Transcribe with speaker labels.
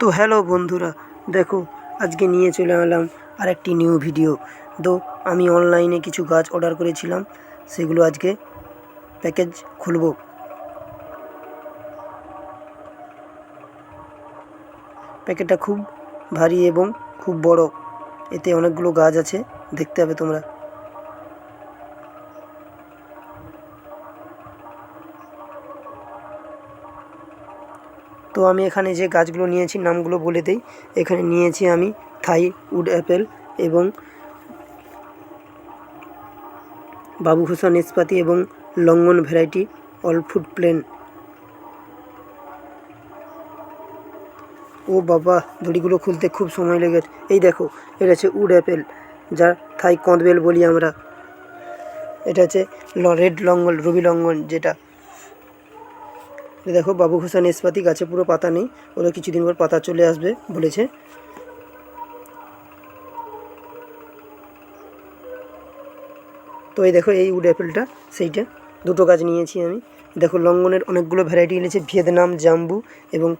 Speaker 1: তো হ্যালো বন্ধুরা, দেখো আজকে নিয়ে চলে এলাম আরেকটি নিউ ভিডিও। তো আমি অনলাইনে কিছু গাছ অর্ডার করেছিলাম, সেগুলো আজকে প্যাকেজ খুলব। প্যাকেটটা খুব ভারী এবং খুব বড়, এতে অনেকগুলো গাছ আছে, দেখতে হবে তোমরা। তো আমি এখানে যে গাছগুলো নিয়েছি নামগুলো বলে দেই। এখানে নিয়েছি আমি থাই উড অ্যাপেল এবং বাবুঘোষা নেসপাতি এবং লঙ্ঘন ভ্যারাইটি অল ফুড প্লেন। ও বাবা, দড়িগুলো খুলতে খুব সময় লেগেছে। এই দেখো, এটা হচ্ছে উড অ্যাপেল, যা থাই কঁদবেল বলি আমরা। এটা হচ্ছে রেড লঙ্ঘন, রবি লঙ্ঘন যেটা। দেখো বাবুঘোষা নেসপাতি, গাছে পুরো পাতা নেই, ওরা কিছুদিন পর পাতা চলে আসবে বলেছে। তো এই দেখো, এই উড অ্যাপেলটা সেইটা, দুটো গাছ নিয়েছি আমি। দেখো লঙ্ঘনের অনেকগুলো ভ্যারাইটি এনেছে, ভিয়েতনাম জাম্বু এবং